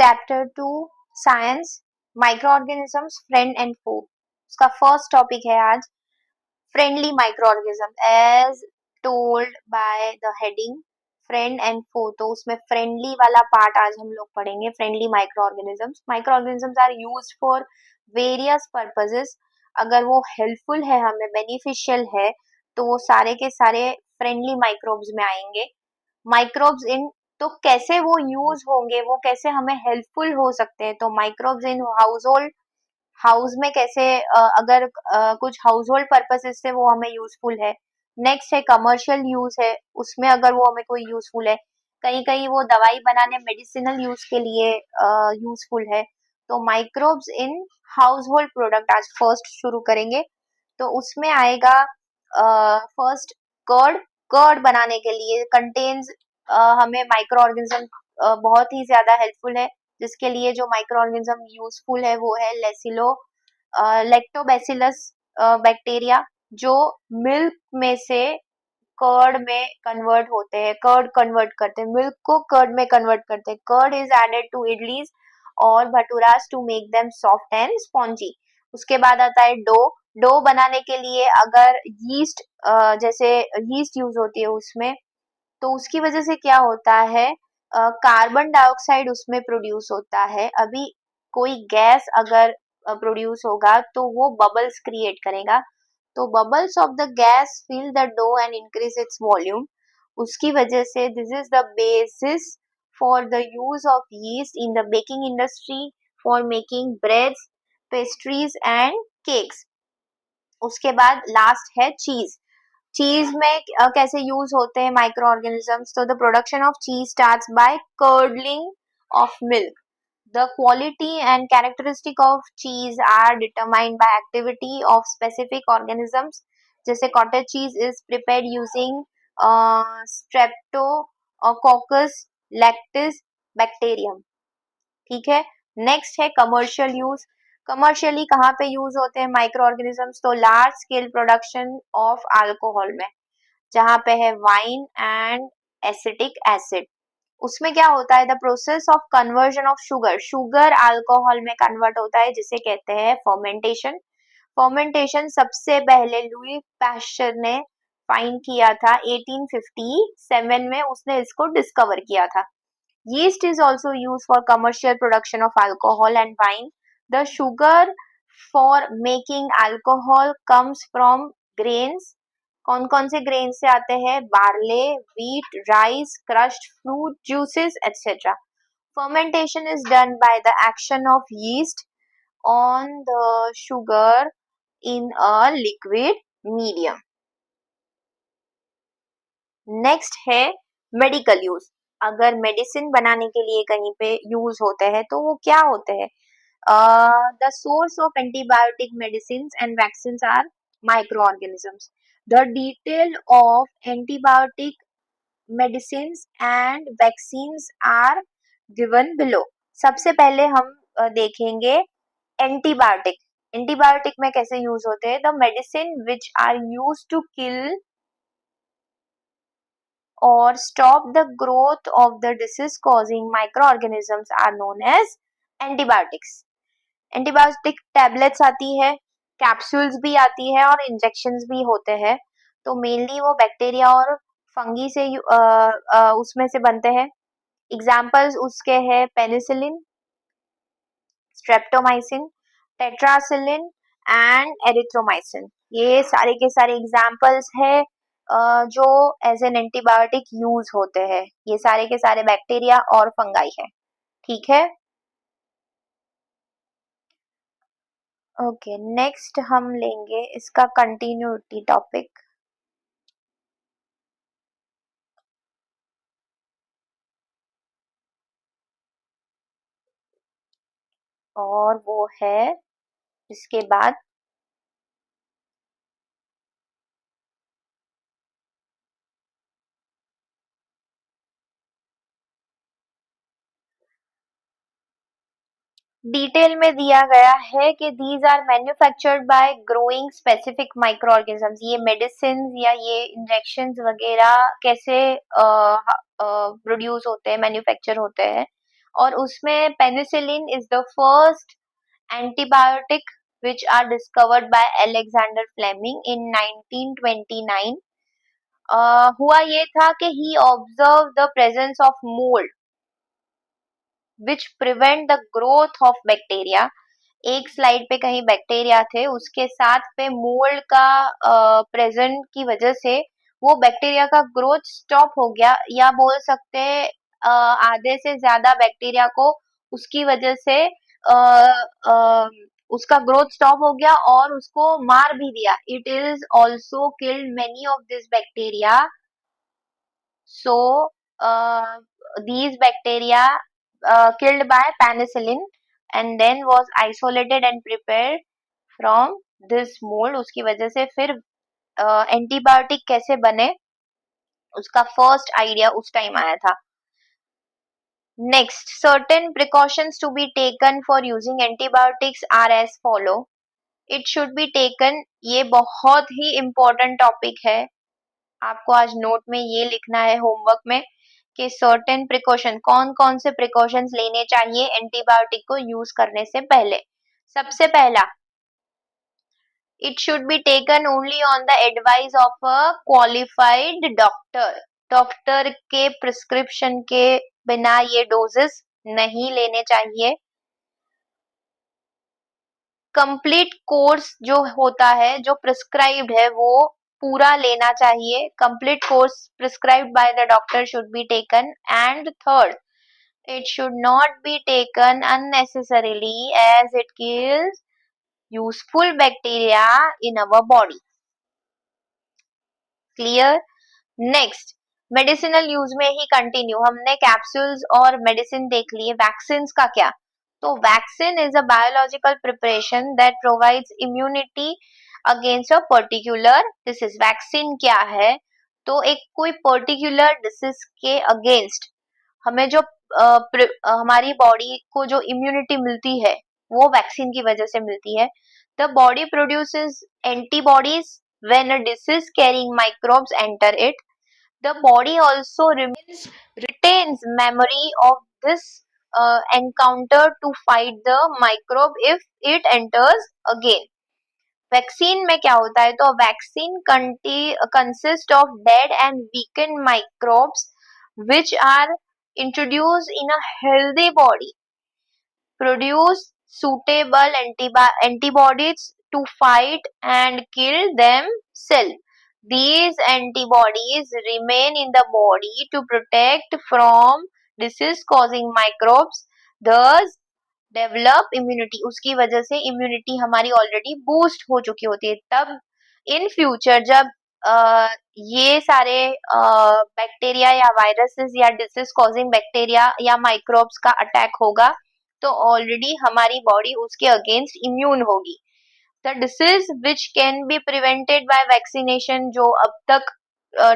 Chapter 2 science microorganisms friend and foe. उसका first topic है आज friendly microorganism as told by the heading friend and foe. तो उसमें friendly वाला part आज हम लोग पढ़ेंगे। Friendly microorganisms are used for various purposes. अगर वो हेल्पफुल है, हमें बेनिफिशियल है, तो वो सारे के सारे फ्रेंडली माइक्रोब्स में आएंगे। माइक्रोब्स इन, तो कैसे वो यूज होंगे, वो कैसे हमें हेल्पफुल हो सकते हैं। तो microbes in house hold, house में कैसे अगर कुछ हाउस होल्ड पर्पसेस से वो हमें यूजफुल है। नेक्स्ट है कमर्शियल यूज है, उसमें अगर वो हमें कोई यूजफुल है, कहीं कहीं वो दवाई बनाने मेडिसिनल यूज के लिए यूजफुल है। तो microbes in house hold product आज फर्स्ट शुरू करेंगे। तो उसमें आएगा फर्स्ट कर्ड। कर्ड बनाने के लिए कंटेन्स हमें माइक्रो ऑर्गेनिज्म बहुत ही ज्यादा हेल्पफुल है, जिसके लिए जो माइक्रो ऑर्गेनिज्म यूजफुल है वो है लैक्टोबैसिलस बैक्टीरिया, जो मिल्क में से कर्ड में कन्वर्ट होते हैं, कर्ड कन्वर्ट करते हैं, मिल्क को कर्ड में कन्वर्ट करते हैं। Curd is added to idlis और bhaturas to make them soft and spongy. उसके बाद आता है डो। डो बनाने के लिए अगर यीस्ट, जैसे यीस्ट यूज होती है उसमें, तो उसकी वजह से क्या होता है, कार्बन डाइऑक्साइड उसमें प्रोड्यूस होता है। अभी कोई गैस अगर प्रोड्यूस होगा तो वो बबल्स क्रिएट करेगा। तो bubbles of the gas fill the dough and increase its volume. उसकी वजह से this is the basis for the use of yeast in the baking industry for making breads, pastries and cakes. उसके बाद last है चीज। चीज में कैसे यूज होते हैं माइक्रो ऑर्गेनिजम्स। तो the production of cheese starts by curdling of milk. The quality and characteristic of cheese are determined by activity of specific organisms. जैसे cottage cheese is prepared using streptococcus lactis bacterium. ठीक है। Next है commercial use. Commercially कहाँ पे use होते हैं microorganisms. तो large scale production of alcohol में, जहाँ पे है वाइन एंड एसिटिक एसिड। उसमें क्या होता है, the process of conversion of sugar, sugar alcohol में कन्वर्ट होता है, जिसे कहते हैं फर्मेंटेशन। फर्मेंटेशन सबसे पहले लुई पैस्चर ने फाइंड किया था 1857 में, उसने इसको डिस्कवर किया था। Yeast is also used for commercial production of alcohol and wine. The sugar for making alcohol comes from grains. कौन कौन से ग्रेन से आते हैं, barley, wheat, rice, crushed fruit juices, etc. Fermentation is done by the action of yeast on the sugar in a liquid medium. Next है medical use. अगर medicine बनाने के लिए कहीं पे यूज होते हैं तो वो क्या होते हैं। The source of antibiotic medicine and vaccine are microorganisms. The detail of antibiotic medicine and vaccine are given below. सबसे पहले हम देखेंगे एंटीबायोटिक। एंटीबायोटिक में कैसे यूज होते हैं। The medicine which are use to kill or stop the growth of the disease causing microorganisms are known as antibiotics. Antibiotic tablets आती है, कैप्सूल्स भी आती है और इंजेक्शंस भी होते हैं। तो मेनली वो बैक्टीरिया और फंगी से उसमें से बनते हैं। एग्जाम्पल्स उसके हैं पेनिसिलिन, स्ट्रेप्टोमाइसिन, टेट्रासिलिन एंड एरिथ्रोमाइसिन। ये सारे के सारे एग्जाम्पल्स है जो एज एन एंटीबायोटिक यूज होते हैं। ये सारे के सारे बैक्टीरिया और फंगाई है। ठीक है। ओके, नेक्स्ट हम लेंगे इसका कंटिन्यूटी टॉपिक, और वो है इसके बाद डिटेल में दिया गया है कि these are manufactured by growing specific microorganisms. ये मेडिसिन या ये इंजेक्शन वगैरह कैसे प्रोड्यूस होते हैं, मैन्युफैक्चर होते हैं, और उसमें penicillin is the first antibiotic which are discovered by Alexander Fleming in 1929. हुआ ये था कि he observed the presence of mold which prevent the growth of bacteria. एक स्लाइड पे कहीं बैक्टीरिया थे, उसके साथ पे मोल्ड का प्रेजेंट की वजह से वो बैक्टीरिया का ग्रोथ स्टॉप हो गया, या बोल सकते हैं आधे से ज्यादा बैक्टीरिया को उसकी वजह से उसका ग्रोथ स्टॉप हो गया और उसको मार भी दिया. It is also killed many of this bacteria. So these bacteria killed by penicillin and then was isolated and prepared from this mold. उसकी वजह से फिर एंटीबायोटिक कैसे बने उसका फर्स्ट आइडिया उस टाइम आया था. Next, certain precautions to be taken for using antibiotics are as follow. It should be taken, ये बहुत ही इम्पोर्टेंट टॉपिक है. आपको आज नोट में ये लिखना है होमवर्क में कि सर्टेन प्रिकॉशन, कौन कौन से प्रिकॉशंस लेने चाहिए एंटीबायोटिक को यूज करने से पहले. सबसे पहला, it should be taken only on the advice of a qualified doctor. Doctor के प्रिस्क्रिप्शन के बिना ये डोजेस नहीं लेने चाहिए. कंप्लीट कोर्स जो होता है, जो प्रिस्क्राइब्ड है, वो पूरा लेना चाहिए. Complete course prescribed by the doctor should be taken. And third, it should not be taken unnecessarily as it kills useful bacteria in our body. Clear? Next, medicinal use में ही कंटिन्यू. हमने capsules और medicine देख लिए. Vaccine का क्या? तो vaccine is a biological preparation that provides immunity against a particular disease. Vaccine क्या है? तो एक कोई पर्टिकुलर डिसीज के अगेंस्ट हमें जो हमारी बॉडी को जो इम्यूनिटी मिलती है वो वैक्सीन की वजह से मिलती है. The body produces antibodies when a disease carrying microbes enter it. The body also retains memory of this encounter to fight the microbe if it enters again. Vaccine में क्या होता है? तो vaccine consist of dead and weekend microbes which are introduced in a healthy body, produce suitable antibodies to fight and kill themselves. These antibodies remain in the body to protect from disease causing microbes, thus develop immunity. उसकी वजह से immunity हमारी already boost हो चुकी होती है. तब in future जब ये सारे बैक्टीरिया या वायरसेस या डिसीज कॉजिंग बैक्टीरिया या माइक्रोब्स का अटैक होगा तो ऑलरेडी हमारी बॉडी उसके अगेंस्ट इम्यून होगी. The disease which can be prevented by vaccination, जो अब तक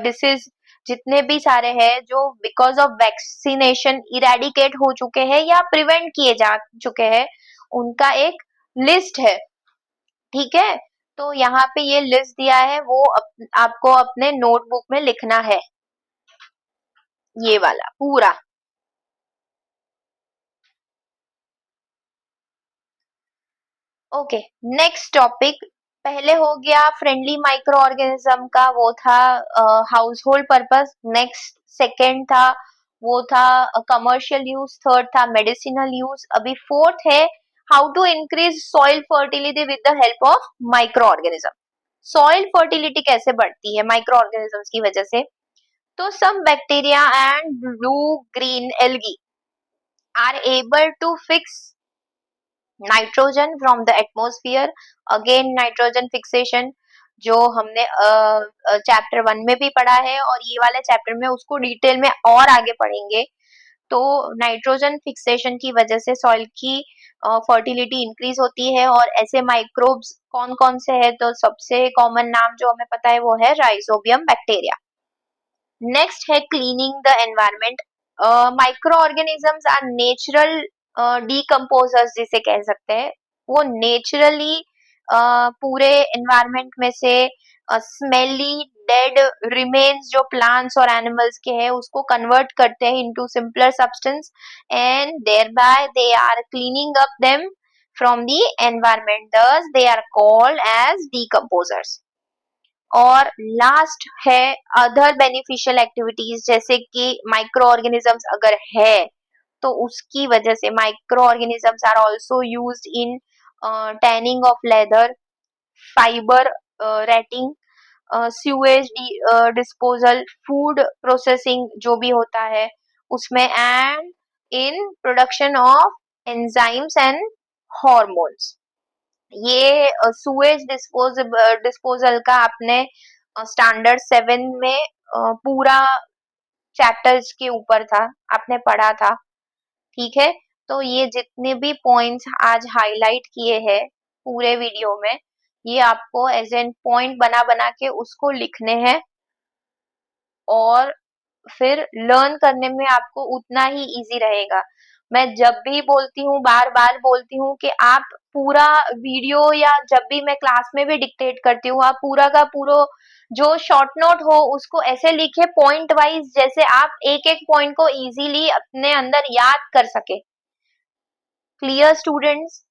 डिसीज जितने भी सारे हैं जो बिकॉज ऑफ वैक्सीनेशन इरेडिकेट हो चुके हैं या प्रिवेंट किए जा चुके हैं, उनका एक लिस्ट है. ठीक है, तो यहाँ पे ये लिस्ट दिया है, वो आपको अपने नोटबुक में लिखना है, ये वाला पूरा. Okay, next topic. पहले हो गया फ्रेंडली माइक्रो ऑर्गेनिज्म का, वो था household purpose. Next second था वो था कमर्शियल यूज. थर्ड था मेडिसिनल यूज. अभी फोर्थ है how to increase soil fertility with the help of microorganism. Soil fertility कैसे बढ़ती है माइक्रो ऑर्गेनिजम्स की वजह से? तो some bacteria and blue-green algae are able to fix nitrogen from the atmosphere. Again nitrogen fixation जो हमने chapter 1 में भी पढ़ा है और ये वाले चैप्टर में उसको डिटेल में और आगे पढ़ेंगे. तो नाइट्रोजन फिक्सेशन की वजह से सॉइल की फर्टिलिटी इंक्रीज होती है. और ऐसे माइक्रोब्स कौन कौन से है? तो सबसे कॉमन नाम जो हमें पता है वो है राइजोबियम बैक्टीरिया. नेक्स्ट है cleaning the environment. Microorganisms are natural decomposers जिसे कह सकते हैं. वो नेचुरली पूरे एनवायरमेंट में से स्मेली डेड रिमेन्स जो प्लांट्स और एनिमल्स के हैं उसको कन्वर्ट करते हैं into simpler substance, and thereby they are cleaning up them from the environment, thus they are called as decomposers. और लास्ट है अदर बेनिफिशियल एक्टिविटीज, जैसे कि माइक्रो ऑर्गेनिजम्स अगर है तो उसकी वजह से microorganisms are also used in tanning of leather, fibre retting, sewage disposal, food processing जो भी होता है उसमें, and in production of enzymes and hormones. ये सुएज डिस्पोजल का आपने स्टैंडर्ड 7 में पूरा चैप्टर्स के ऊपर था, आपने पढ़ा था, ठीक है। तो ये जितने भी पॉइंट्स आज हाईलाइट किए हैं पूरे वीडियो में, ये आपको एज एन पॉइंट बना बना के उसको लिखने हैं, और फिर लर्न करने में आपको उतना ही इजी रहेगा। मैं जब भी बोलती हूँ, बार बार बोलती हूँ कि आप पूरा वीडियो या जब भी मैं क्लास में भी डिक्टेट करती हूँ, आप पूरा का पूरा जो शॉर्ट नोट हो उसको ऐसे लिखे पॉइंट वाइज, जैसे आप एक एक पॉइंट को इजीली अपने अंदर याद कर सके। Clear students?